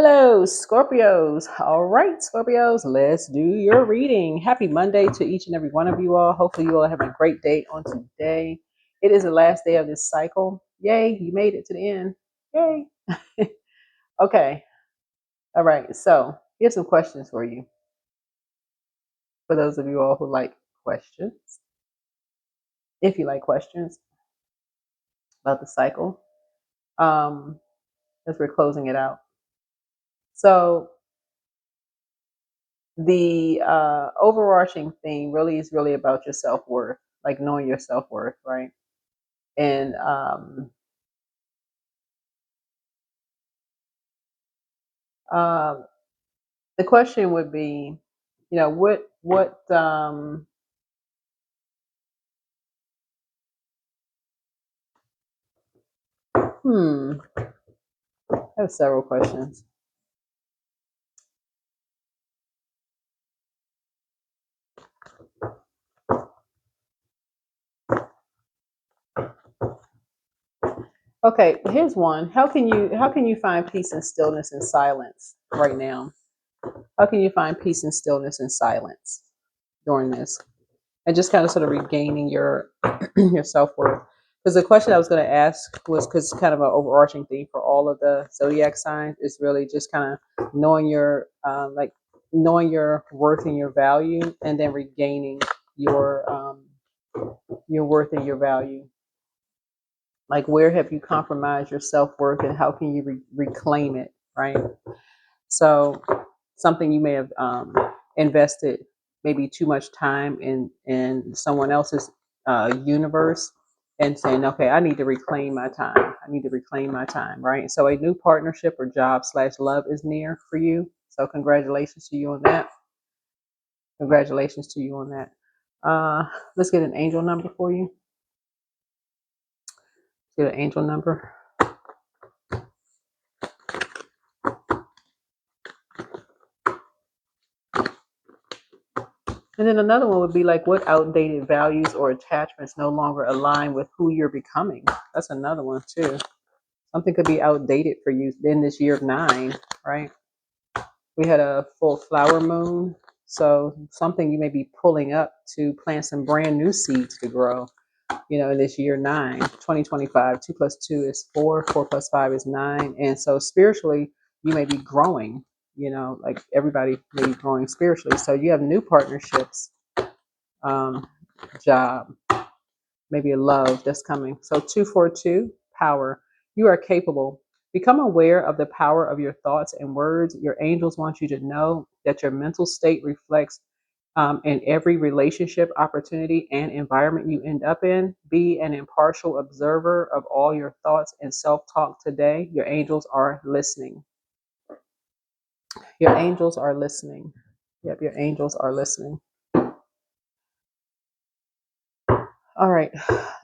Hello, Scorpios. All right, Scorpios, let's do your reading. Happy Monday to each and every one of you all. Hopefully, you all have a great day on today. It is the last day of this cycle. Yay, you made it to the end. Yay. Okay. All right. So, here's some questions for you. For those of you all who like questions, if you like questions about the cycle, um, as we're closing it out. So, the overarching theme really is really about your self-worth, like knowing your self-worth, right? And um, the question would be, what I have several questions. Okay, here's one. How can you find peace and stillness and silence right now? How can you find peace and stillness and silence during this? And just kind of sort of regaining your your self-worth. Because the question I was going to ask was, because kind of an overarching theme for all of the zodiac signs is really just kind of knowing knowing your worth and your value, and then regaining your worth and your value. Like, where have you compromised your self-worth, and how can you reclaim it, right? So something you may have invested maybe too much time in someone else's universe, and saying, okay, I need to reclaim my time. I need to reclaim my time, right? So a new partnership or job slash love is near for you. So congratulations to you on that. Congratulations to you on that. Let's get an angel number for you. Let's get an angel number. And then another one would be like, what outdated values or attachments no longer align with who you're becoming? That's another one too. Something could be outdated for you in this year of 9, right? We had a full flower moon. So something you may be pulling up to plant some brand new seeds to grow, in this year 9, 2025. 2 plus 2 is 4, 4 plus 5 is 9. And so spiritually, you may be growing, like everybody may be growing spiritually. So you have new partnerships, um, job, maybe a love that's coming. So 242, power. You are capable. Become aware of the power of your thoughts and words. Your angels want you to know that your mental state reflects in every relationship, opportunity, and environment you end up in. Be an impartial observer of all your thoughts and self-talk today. Your angels are listening. Your angels are listening. Yep, your angels are listening. All right,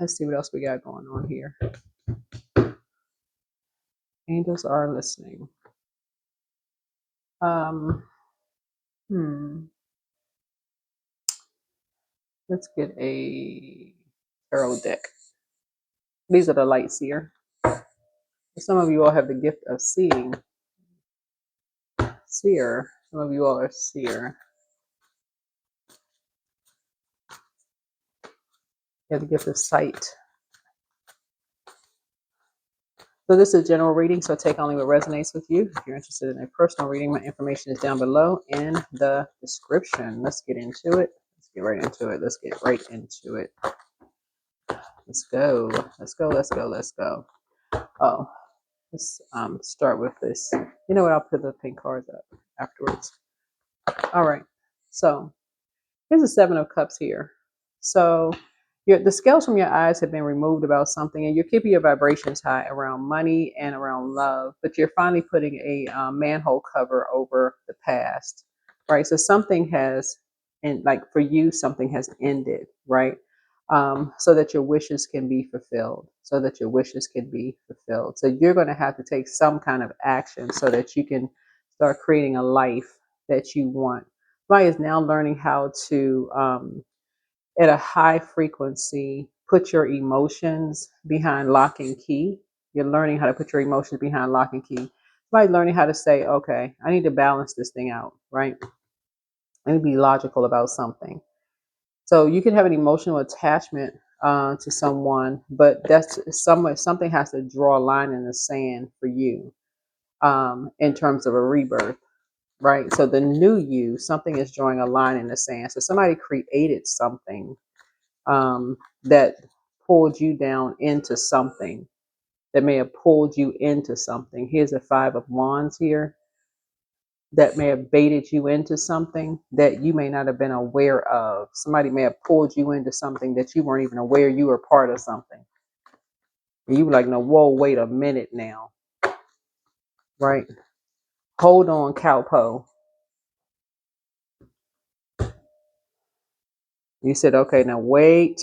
let's see what else we got going on here. Angels are listening. Um, let's get a tarot deck. These are the light seer. Some of you all have the gift of seeing. Seer. Some of you all are seer. You have the gift of sight. So this is a general reading, so take only what resonates with you. If you're interested in a personal reading, my information is down below in the description. Let's get into it. Let's get right into it. Let's get right into it. Let's go. Let's go. Let's go. Let's go. Oh, let's start with this. You know what? I'll put the pink cards up afterwards. All right. So here's the 7 of Cups here. So the scales from your eyes have been removed about something, and you're keeping your vibrations high around money and around love, but you're finally putting a manhole cover over the past, right? So something has, and like for you, something has ended, right? So that your wishes can be fulfilled, so that your wishes can be fulfilled. So you're going to have to take some kind of action so that you can start creating a life that you want. Somebody is now learning how to, at a high frequency, put your emotions behind lock and key. You're learning how to put your emotions behind lock and key. Somebody learning how to say, okay, I need to balance this thing out, right? I need to be logical about something. So you can have an emotional attachment to someone, but that's something has to draw a line in the sand for you in terms of a rebirth, right? So the new you, something is drawing a line in the sand. So somebody created something that pulled you down into something, that may have pulled you into something. Here's a 5 of Wands here, that may have baited you into something that you may not have been aware of. Somebody may have pulled you into something that you weren't even aware you were part of something. And you were like, no, whoa, wait a minute now, right? Hold on, cowpo. You said, okay, now wait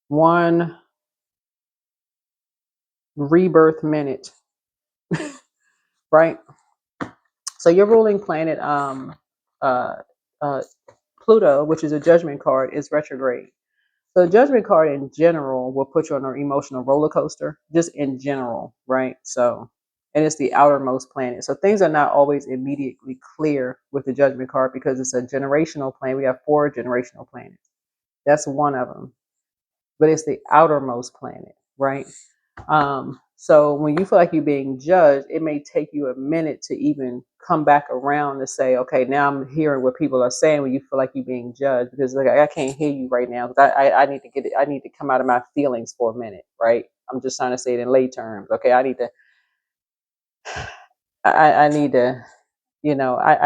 1 rebirth minute, right? So your ruling planet, uh, uh, Pluto, which is a judgment card, is retrograde. So the judgment card in general will put you on an emotional roller coaster, just in general, right? So, and it's the outermost planet. So things are not always immediately clear with the judgment card because it's a generational planet. We have 4 generational planets. That's one of them, but it's the outermost planet, right? So when you feel like you're being judged, it may take you a minute to even come back around to say, okay, now I'm hearing what people are saying when you feel like you're being judged, because like I can't hear you right now because I need to get it. I need to come out of my feelings for a minute, right? I'm just trying to say it in lay terms. Okay, I need to, I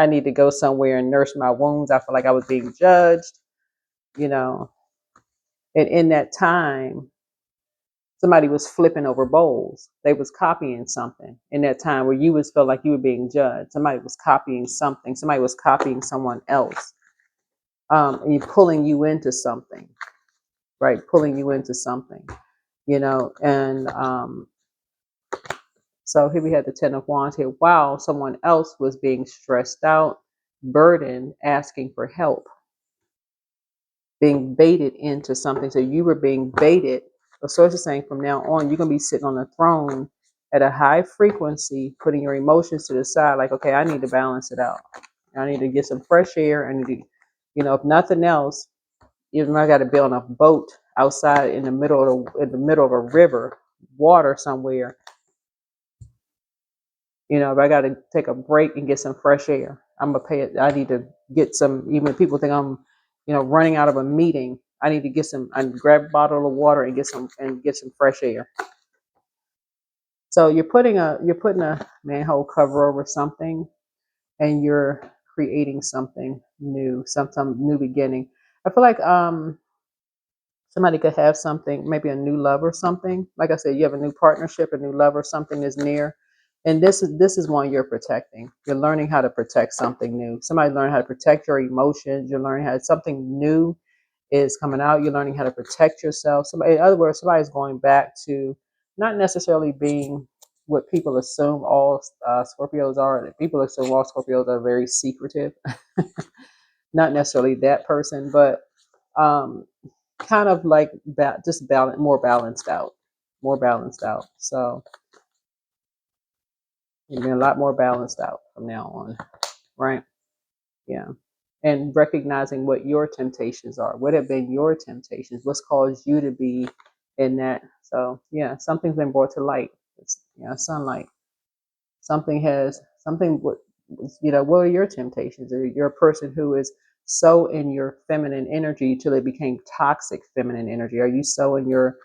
need to go somewhere and nurse my wounds. I feel like I was being judged, you know, and in that time, somebody was flipping over bowls. They was copying something in that time where you was felt like you were being judged. Somebody was copying something. Somebody was copying someone else, and pulling you into something, right? Pulling you into something, And so here we had the 10 of Wands here. Wow, someone else was being stressed out, burdened, asking for help, being baited into something. So you were being baited. The source is saying from now on, you're going to be sitting on a throne at a high frequency, putting your emotions to the side. Like, okay, I need to balance it out. I need to get some fresh air. I need to, if nothing else, even I got to be on a boat outside in the middle of a river, water somewhere. If I got to take a break and get some fresh air, I'm gonna pay it. I need to get some. Even if people think I'm, running out of a meeting, I need to get some. I grab a bottle of water and get some fresh air. So you're putting a manhole cover over something, and you're creating something new, some new beginning. I feel like somebody could have something, maybe a new love or something. Like I said, you have a new partnership, a new love or something is near. And this is one you're protecting. You're learning how to protect something new. Somebody learn how to protect your emotions. You're learning how something new is coming out. You're learning how to protect yourself. Somebody, in other words, somebody's going back to not necessarily being what people assume all Scorpios are. People assume all Scorpios are very secretive. Not necessarily that person, but um, kind of like just more balanced out, So you're being a lot more balanced out from now on, right? Yeah. And recognizing what your temptations are. What have been your temptations? What's caused you to be in that? So yeah, something's been brought to light. It's, sunlight. What are your temptations? You're a person who is so in your feminine energy till it became toxic feminine energy. Are you so in your,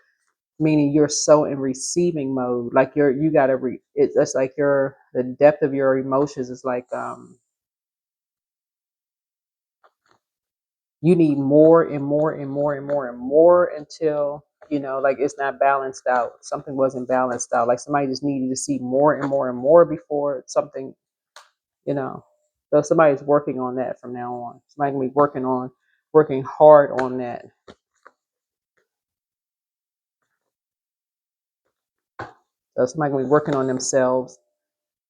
meaning you're so in receiving mode, like you gotta it's like the depth of your emotions is like you need more and more and more and more and more until like it's not balanced out. Something wasn't balanced out, like somebody just needed to see more and more and more before something, so somebody's working on that from now on. Somebody can be working hard on that. So somebody can be working on themselves,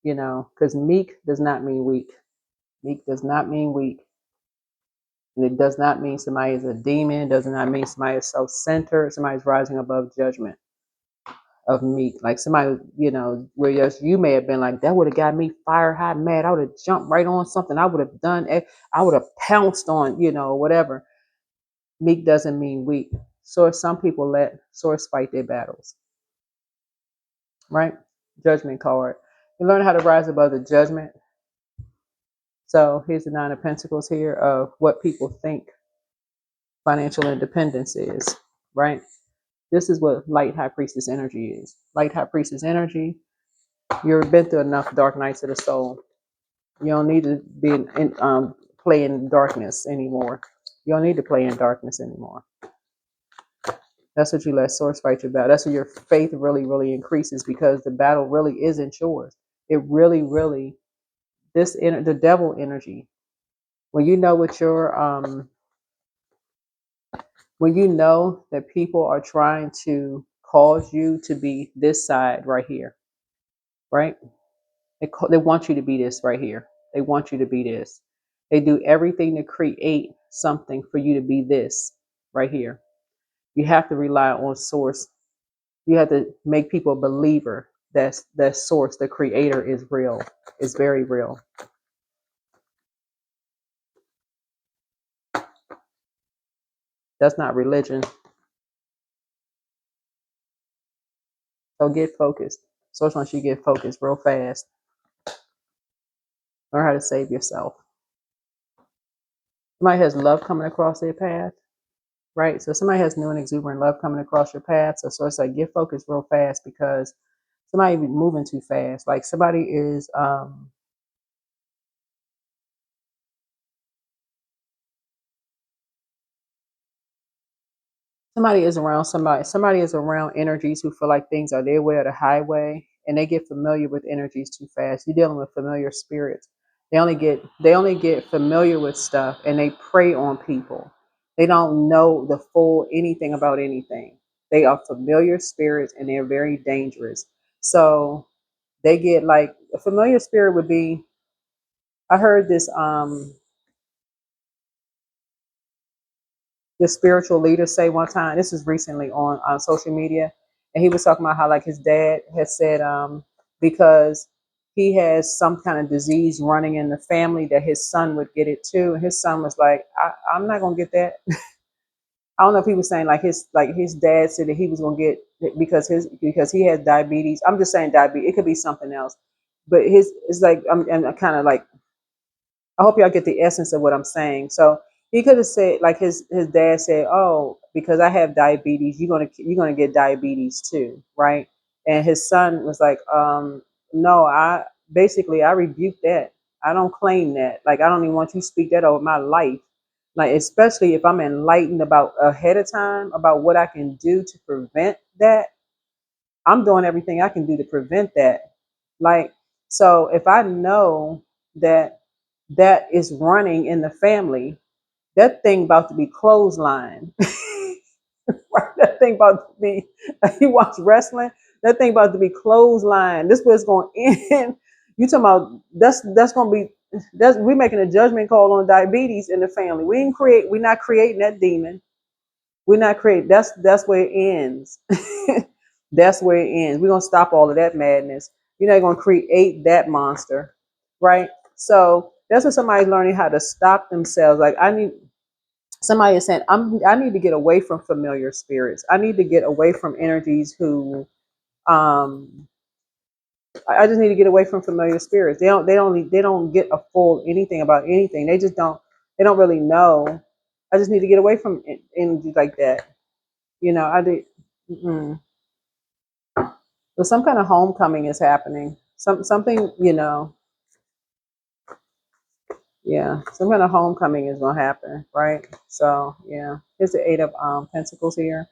because meek does not mean weak. Meek does not mean weak. And it does not mean somebody is a demon. It does not mean somebody is self-centered. Somebody's rising above judgment. of meek. Like somebody, where yes, you may have been like, that would have got me fire hot mad. I would have jumped right on something. I would have done it. I would have pounced on, whatever. Meek doesn't mean weak. So some people let source fight their battles, right? Judgment card. You learn how to rise above the judgment. So here's the Nine of Pentacles here of what people think financial independence is, right? This is what light high priestess energy is. Light high priestess energy. You've been through enough dark nights of the soul. You don't need to be play in darkness anymore. You don't need to play in darkness anymore. That's what you let source fight your battle. That's what your faith really, really increases, because the battle really isn't yours. It really, really, the devil energy. When you know what when you know that people are trying to cause you to be this side right here, right? They want you to be this right here. They want you to be this. They do everything to create something for you to be this right here. You have to rely on source. You have to make people a believer that source, the creator, is real. Is very real. That's not religion. So get focused. Source wants you to get focused real fast. Learn how to save yourself. Somebody has love coming across their path, right? So somebody has new and exuberant love coming across your path. So it's like get focused real fast, because somebody be moving too fast. Like somebody is somebody is around energies who feel like things are their way or the highway, and they get familiar with energies too fast. You're dealing with familiar spirits. They only get familiar with stuff, and they prey on people. They don't know the full anything about anything. They are familiar spirits, and they're very dangerous. So they get like a familiar spirit would be. I heard this spiritual leader say one time, this is recently on social media, and he was talking about how like his dad had said because he has some kind of disease running in the family that his son would get it too, and his son was like, I'm not gonna get that. I don't know if he was saying like his dad said that he was gonna get because he has diabetes. I'm just saying diabetes. It could be something else, but his it's like I'm kind of like I hope y'all get the essence of what I'm saying. So he could have said, like his dad said, "Oh, because I have diabetes, you're gonna get diabetes too, right?" And his son was like, "No, I rebuke that. I don't claim that. Like I don't even want you to speak that over my life. Like especially if I'm enlightened about ahead of time about what I can do to prevent that. I'm doing everything I can do to prevent that. Like so, if I know that." That is running in the family, that thing about to be clothesline. Right? That thing about to be, you watch wrestling, that thing about to be clothesline. This was going to end. You talking about that's going to be, we making a judgment call on diabetes in the family. We're not creating that demon. We're not creating, that's where it ends. That's where it ends. We're going to stop all of that madness. You're not going to create that monster, right? So that's what somebody's learning how to stop themselves. Like somebody is saying, I need to get away from familiar spirits. I need to get away from energies who, I just need to get away from familiar spirits. They don't get a full anything about anything. They don't really know. I just need to get away from energies like that. I did. Mm-mm. So some kind of homecoming is happening. Something, yeah, some kind of homecoming is gonna happen, right? So yeah, here's the Eight of Pentacles here.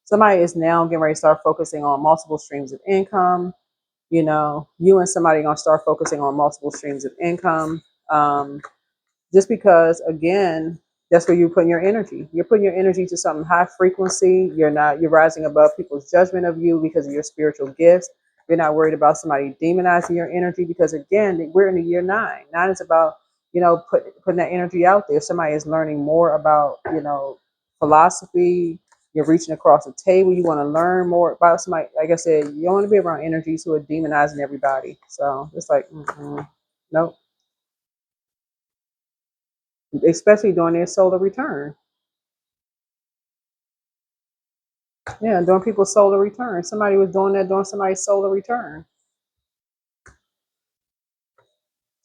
Somebody is now getting ready to start focusing on multiple streams of income. You and somebody are gonna start focusing on multiple streams of income. Um, just because again, that's where you're putting your energy. You're putting your energy to something high frequency. You're rising above people's judgment of you because of your spiritual gifts. You're not worried about somebody demonizing your energy, because again, we're in the year 9. 9 is about putting that energy out there. Somebody is learning more about philosophy, You're reaching across the table. You want to learn more about somebody. Like I said, you don't want to be around energies who are demonizing everybody. So it's like, nope. Especially during their solar return. Yeah, during people's solar return. Somebody was doing that during somebody's solar return.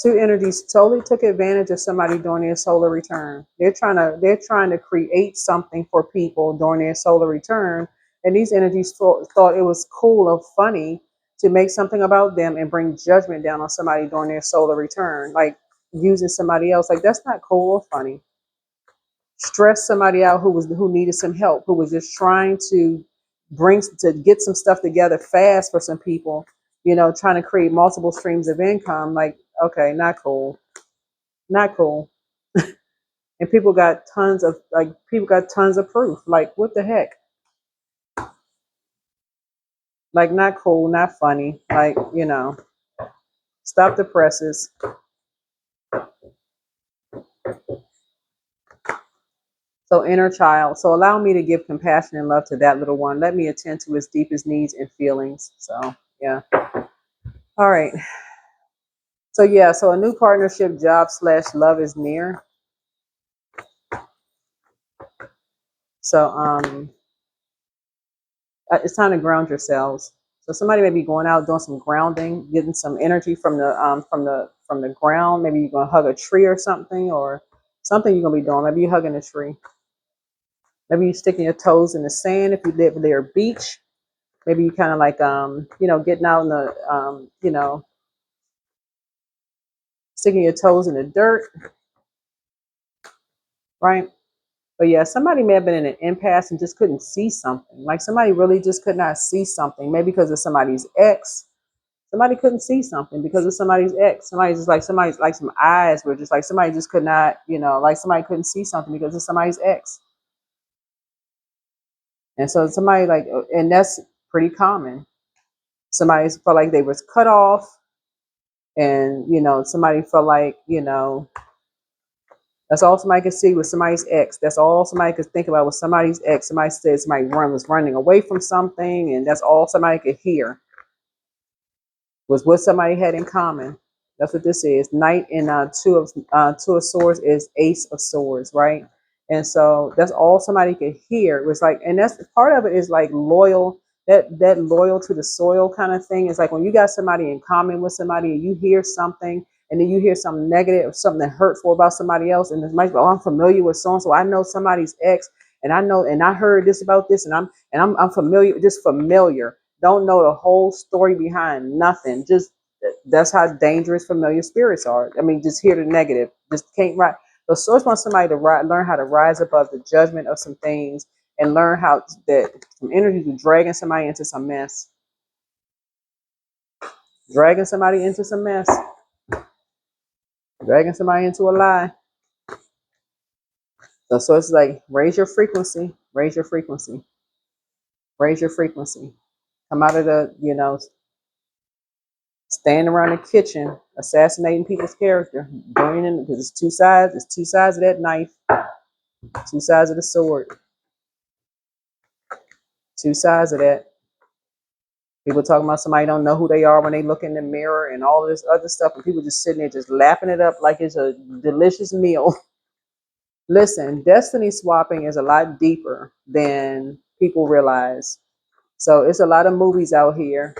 Two energies totally took advantage of somebody during their solar return. They're trying to create something for people during their solar return, and these energies thought it was cool or funny to make something about them and bring judgment down on somebody during their solar return, like using somebody else. Like that's not cool or funny. Stress somebody out who needed some help, who was just trying to get some stuff together fast for some people, trying to create multiple streams of income. Like, okay, not cool. Not cool. And people got tons of proof. Like, what the heck? Like, not cool, not funny. Like, stop the presses. So, inner child. So, allow me to give compassion and love to that little one. Let me attend to his deepest needs and feelings. So, yeah. All right. So, yeah. So, a new partnership, job / love is near. So, it's time to ground yourselves. So somebody may be going out doing some grounding, getting some energy from the ground. Maybe you're gonna hug a tree or something, or something you're gonna be doing. Maybe you're hugging a tree. Maybe you're sticking your toes in the sand if you live near a beach. Maybe you kind of like getting out in the sticking your toes in the dirt, right? But yeah, somebody may have been in an impasse and just couldn't see something. Like somebody really just could not see something. Maybe because of somebody's ex. Somebody couldn't see something because of somebody's ex. Somebody's like some eyes were just like somebody just could not, like somebody couldn't see something because of somebody's ex. And so somebody and that's pretty common. Somebody felt like they was cut off, and somebody felt like that's all somebody could see was somebody's ex. That's all somebody could think about was somebody's ex. Somebody said somebody was running away from something, and that's all somebody could hear was what somebody had in common. That's what this is. Knight in two of swords is ace of swords, right? And so that's all somebody could hear. It was like, and that's part of it is like loyal. That loyal to the soil kind of thing is like when you got somebody in common with somebody and you hear something and then you hear something negative or something hurtful about somebody else, and it might be, oh, I'm familiar with so and so. I know somebody's ex, and I know, and I heard this about this, and I'm familiar, just familiar. Don't know the whole story behind nothing. Just that's how dangerous familiar spirits are. I mean, just hear the negative. Just can't write. The source wants somebody to learn how to rise above the judgment of some things and learn how that some energy to dragging somebody into some mess. Dragging somebody into some mess. Dragging somebody into a lie. So it's like raise your frequency. Raise your frequency. Raise your frequency. Come out of the, standing around the kitchen, assassinating people's character, burning because it's two sides. It's two sides of that knife, two sides of the sword, two sides of that. People talking about somebody don't know who they are when they look in the mirror and all this other stuff, and people just sitting there just lapping it up like it's a delicious meal. Listen, destiny swapping is a lot deeper than people realize. So it's a lot of movies out here.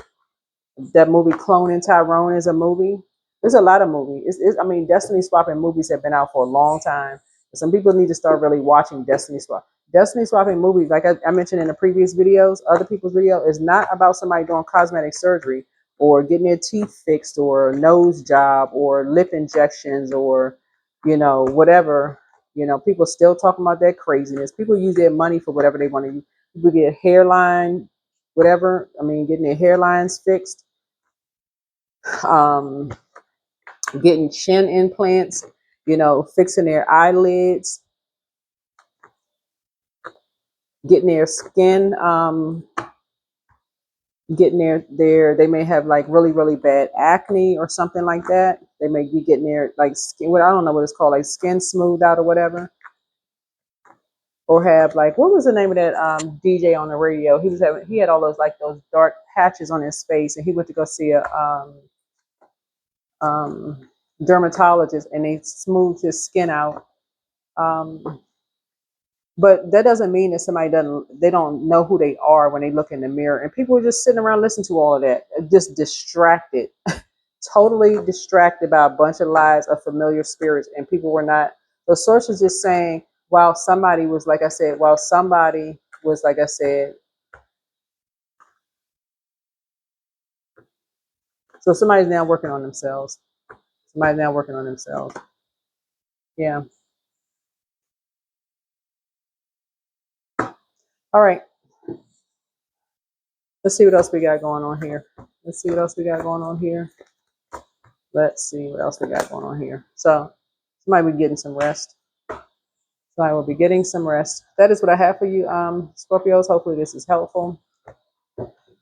That movie Cloning Tyrone is a movie. There's a lot of movies. I mean, destiny swapping movies have been out for a long time. Some people need to start really watching destiny swap. Destiny swapping movies, like I mentioned in the previous videos, other people's video, is not about somebody doing cosmetic surgery or getting their teeth fixed or a nose job or lip injections or, whatever. People still talking about that craziness. People use their money for whatever they want to use. People get hairline, whatever. I mean, getting their hairlines fixed, um, getting chin implants, fixing their eyelids, getting their skin, getting they may have like really, really bad acne or something like that. They may be getting their like skin, I don't know what it's called, like skin smoothed out or whatever. or have like, what was the name of that DJ on the radio? He had all those like those dark patches on his face, and he went to go see a um, dermatologist, and they smoothed his skin out. Um, but that doesn't mean that they don't know who they are when they look in the mirror. And people are just sitting around listening to all of that, just distracted, totally distracted by a bunch of lies of familiar spirits. And people were not, the source was just saying, while somebody was, like I said, so somebody's now working on themselves. Somebody's now working on themselves. Yeah. All right. Let's see what else we got going on here. Let's see what else we got going on here. Let's see what else we got going on here. So somebody will be getting some rest. Somebody will be getting some rest. That is what I have for you, Scorpios. Hopefully this is helpful.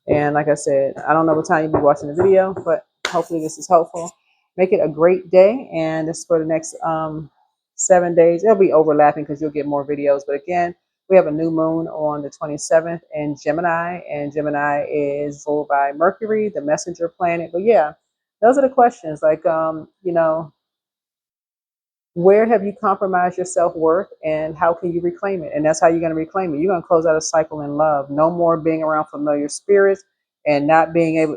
And like I said, I don't know what time you'll be watching the video, but hopefully this is helpful. Make it a great day. And this is for the next 7 days. It'll be overlapping because you'll get more videos. But again, we have a new moon on the 27th in Gemini. And Gemini is ruled by Mercury, the messenger planet. But yeah, those are the questions. Like, where have you compromised your self-worth, and how can you reclaim it? And that's how you're going to reclaim it. You're going to close out a cycle in love. No more being around familiar spirits and not being able,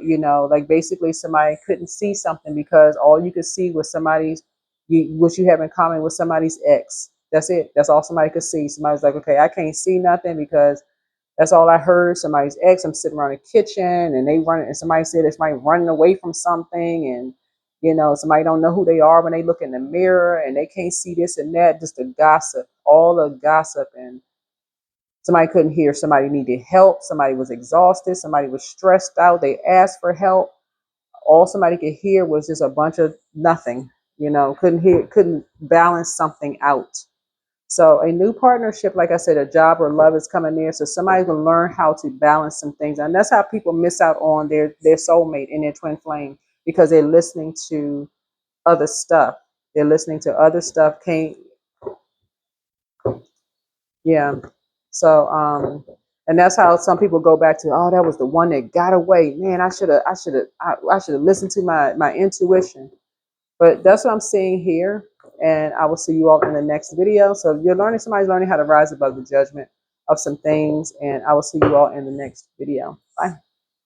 like basically somebody couldn't see something because all you could see was what you have in common with somebody's ex. That's it. That's all somebody could see. Somebody's like, okay, I can't see nothing because that's all I heard. Somebody's ex. I'm sitting around the kitchen and they run, and somebody said it's somebody running away from something, and somebody don't know who they are when they look in the mirror, and they can't see this and that. Just the gossip, all the gossip, and somebody couldn't hear. Somebody needed help. Somebody was exhausted. Somebody was stressed out. They asked for help. All somebody could hear was just a bunch of nothing. Couldn't balance something out. So a new partnership, like I said, a job or love is coming near. So somebody's gonna learn how to balance some things. And that's how people miss out on their soulmate and their twin flame, because they're listening to other stuff. They're listening to other stuff. Yeah. So and that's how some people go back to, oh, that was the one that got away. Man, I should have listened to my intuition. But that's what I'm seeing here. And I will see you all in the next video. So if you're learning, somebody's learning how to rise above the judgment of some things. And I will see you all in the next video. Bye.